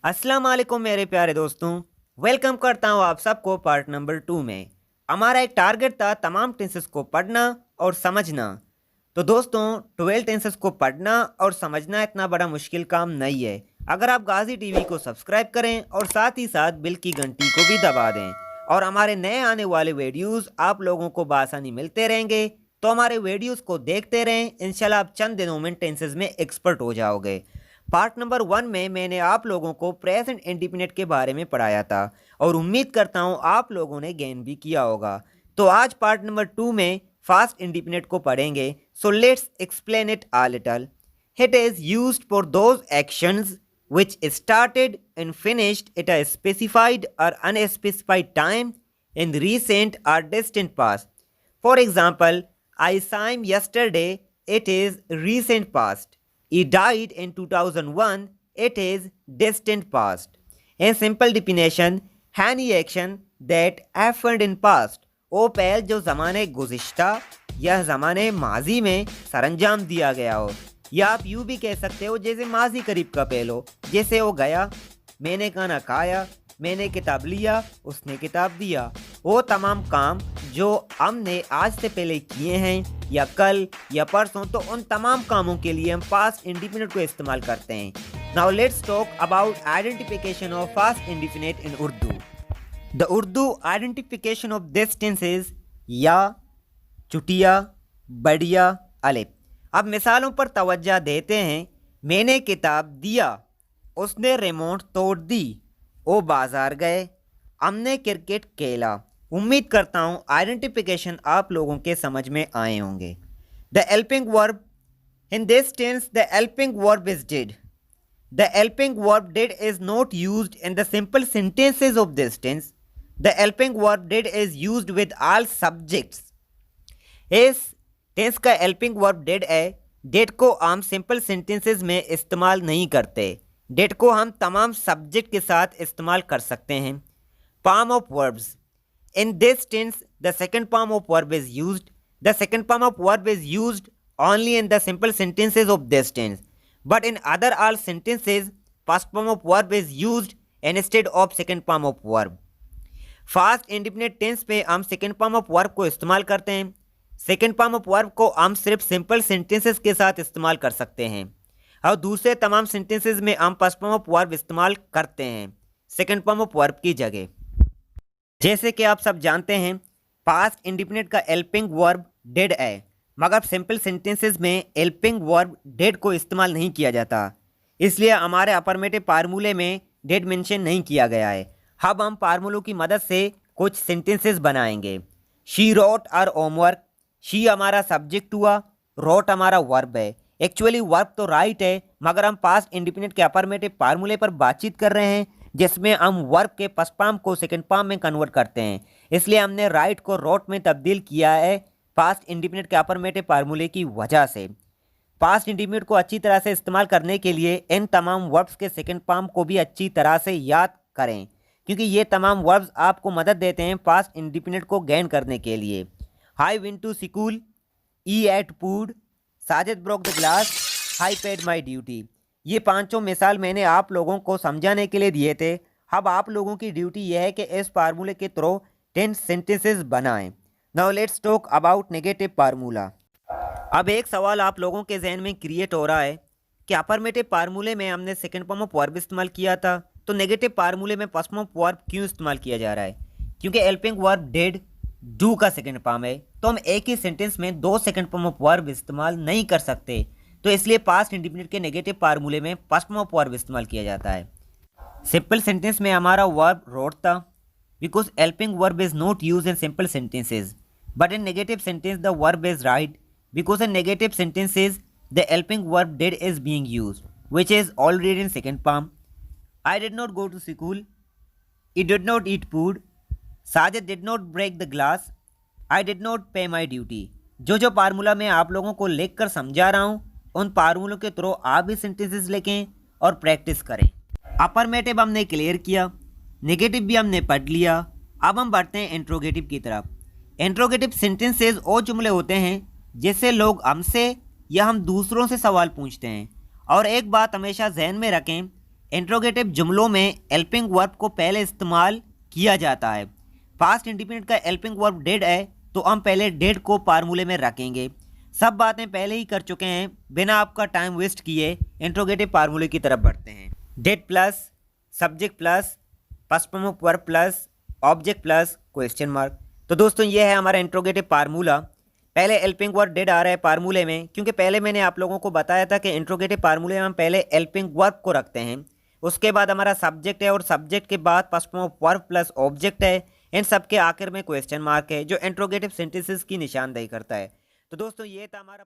अस्सलाम वालेकुम मेरे प्यारे दोस्तों। वेलकम करता हूँ आप सबको पार्ट नंबर 2 में। हमारा एक टारगेट था तमाम टेंसेस को पढ़ना और समझना। तो दोस्तों 12 टेंसेस को पढ़ना और समझना इतना बड़ा मुश्किल काम नहीं है अगर आप गाजी टीवी को सब्सक्राइब करें और साथ ही साथ बिल की घंटी को भी दबा दें और हमारे नए आने वाले वीडियोस आप लोगों को बआसानी मिलते रहेंगे। तो हमारे वीडियोस को देखते रहें, इंशाल्लाह आप चंद दिनों में टेंसेस में एक्सपर्ट हो जाओगे। पार्ट नंबर 1 में मैंने आप लोगों को प्रेजेंट इंडिफिनिट के बारे में पढ़ाया था और उम्मीद करता हूँ आप लोगों ने गेन भी किया होगा। तो आज पार्ट नंबर 2 में फास्ट इंडिफिनिट को पढ़ेंगे। So let's explain it a little. It is used for those actions which started and finished at a specified or unspecified time in recent or distant past. For example, I saw him yesterday, it is recent past. He died in 2001, it is distant past. In simple definition, any action that happened in past वो पहल जो ज़माने गुज़िश्ता या ज़माने माजी में सरंजाम दिया गया हो, या आप यूँ भी कह सकते हो जैसे माजी करीब का पहल हो। जैसे वो गया, मैंने खाना खाया, मैंने किताब लिया, उसने किताब दिया। वो तमाम काम जो हमने आज से पहले किए हैं या कल या परसों, तो उन तमाम कामों के लिए हम पास्ट इंडिफिनिट को इस्तेमाल करते हैं। Now let's talk about identification of past indefinite in Urdu. The Urdu identification of this tense is या, चुटिया, बढ़िया, अलिफ। अब मिसालों पर तवज्जो देते हैं। मैंने किताब दिया, उसने रिमोट तोड़ दी, वो बाजार गए, हमने क्रिकेट खेला। उम्मीद करता हूँ आइडेंटिफिकेशन आप लोगों के समझ में आए होंगे। The helping verb in this tense, the helping verb is did. The helping verb did is not used in the simple sentences of this tense. The helping verb did is used with all subjects. इस tense का helping verb did है। Did को हम simple sentences में इस्तेमाल नहीं करते। Dead को हम तमाम सब्जेक्ट के साथ इस्तेमाल कर सकते हैं। Form of verbs in this tense, the second form of verb is used. The second form of verb is used only in the simple sentences of this tense, but in other all sentences first form of verb is used instead of second form of verb. Past indefinite tense पे हम second form of verb को इस्तेमाल करते हैं। Second form of verb को हम सिर्फ simple sentences के साथ इस्तेमाल कर सकते हैं और दूसरे तमाम सेंटेंसेस में हम फर्स्ट फॉर्म ऑफ वर्ब इस्तेमाल करते हैं सेकेंड फॉर्म ऑफ वर्ब की जगह। जैसे कि आप सब जानते हैं, पास्ट इंडिफिनिट का हेल्पिंग वर्ब डेड है, मगर सिंपल सेंटेंसेस में हेल्पिंग वर्ब डेड को इस्तेमाल नहीं किया जाता, इसलिए हमारे अफर्मेटिव फार्मूले में डेड मेंशन नहीं किया गया है। अब हम फार्मूलों की मदद से कुछ सेंटेंसेस बनाएंगे। She wrote her homework. She हमारा सब्जेक्ट हुआ, रोट हमारा वर्ब है। एक्चुअली वर्ब तो राइट है, मगर हम पास्ट इंडिफिनिट के अफर्मेटिव फार्मूले पर बातचीत कर रहे हैं जिसमें हम वर्ब के फर्स्ट फॉर्म को सेकंड फॉर्म में कन्वर्ट करते हैं, इसलिए हमने राइट को रोट में तब्दील किया है पास्ट इंडिफिनिट के अफर्मेटिव फार्मूले की वजह से। पास्ट इंडिफिनिट को अच्छी तरह से इस्तेमाल करने के लिए इन तमाम वर्ब्स के सेकंड फॉर्म को भी अच्छी तरह से याद करें, क्योंकि ये तमाम वर्ब्स आपको मदद देते हैं पास्ट इंडिफिनिट को गेन करने के लिए। I went to school, he ate food, Sajid broke the glass, I paid my duty। ये पांचों मिसाल मैंने आप लोगों को समझाने के लिए दिए थे। अब आप लोगों की ड्यूटी यह है कि इस फार्मूले के थ्रू 10 सेंटेंसेस बनाएं। Now let's talk about negative formula. अब एक सवाल आप लोगों के जहन में क्रिएट हो रहा है कि अफर्मेटिव फार्मूले में हमने सेकंड फॉर्म ऑफ वर्ब इस्तेमाल किया था, तो नेगेटिव फार्मूले में फर्स्ट फॉर्म ऑफ वर्ब क्यों इस्तेमाल किया जा रहा है? क्योंकि हेल्पिंग वर्ब डेड डू का सेकंड फॉर्म है, तो हम एक ही सेंटेंस में दो सेकंड फॉर्म ऑफ वर्ब इस्तेमाल नहीं कर सकते, तो इसलिए पास्ट इंडिफिनिट के नेगेटिव फार्मूले में फर्स्ट फॉर्म ऑफ वर्ब इस्तेमाल किया जाता है। सिंपल सेंटेंस में हमारा वर्ब रोट था, because helping verb is not use in simple sentences, but in negative sentence the verb is write, because in negative sentences the helping verb did is being used which is already in second form. I did not go to school, he did not eat food, Sajid did not break the glass, I did not pay my duty. जो formula मैं आप लोगों को लिख कर समझा रहा हूँ, उन फार्मूलों के थ्रू आप भी सेंटेंसेस लिखें और प्रैक्टिस करें। अफर्मेटिव हमने क्लियर किया, नेगेटिव भी हमने पढ़ लिया। अब हम बढ़ते हैं इंट्रोगेटिव की तरफ। इंट्रोगेटिव सेंटेंसेस वो जुमले होते हैं जिससे लोग हमसे या हम दूसरों से सवाल पूछते हैं। और एक बात हमेशा जहन में रखें, इंट्रोगेटिव जुमलों में हेल्पिंग वर्ब को पहले इस्तेमाल किया जाता है। पास्ट इंडिपेंडेंट का हेल्पिंग वर्ब डिड है, तो हम पहले डिड को फार्मूले में रखेंगे। सब बातें पहले ही कर चुके हैं, बिना आपका टाइम वेस्ट किए इंट्रोगेटिव फार्मूले की तरफ बढ़ते हैं। Did plus subject plus first form of verb plus object plus question mark. तो दोस्तों ये है हमारा इंट्रोगेटिव फार्मूला। पहले हेल्पिंग वर्ब डिड आ रहा है फार्मूले में, क्योंकि पहले मैंने आप लोगों को बताया था कि इंट्रोगेटिव फार्मूले में हम पहले हेल्पिंग वर्ब को रखते हैं, उसके बाद हमारा सब्जेक्ट है और सब्जेक्ट के बाद first form of verb plus object है, इन सब के आखिर में क्वेश्चन मार्क है जो इंट्रोगेटिव सेंटेंसेस की निशानदेही करता है। तो दोस्तों ये था हमारा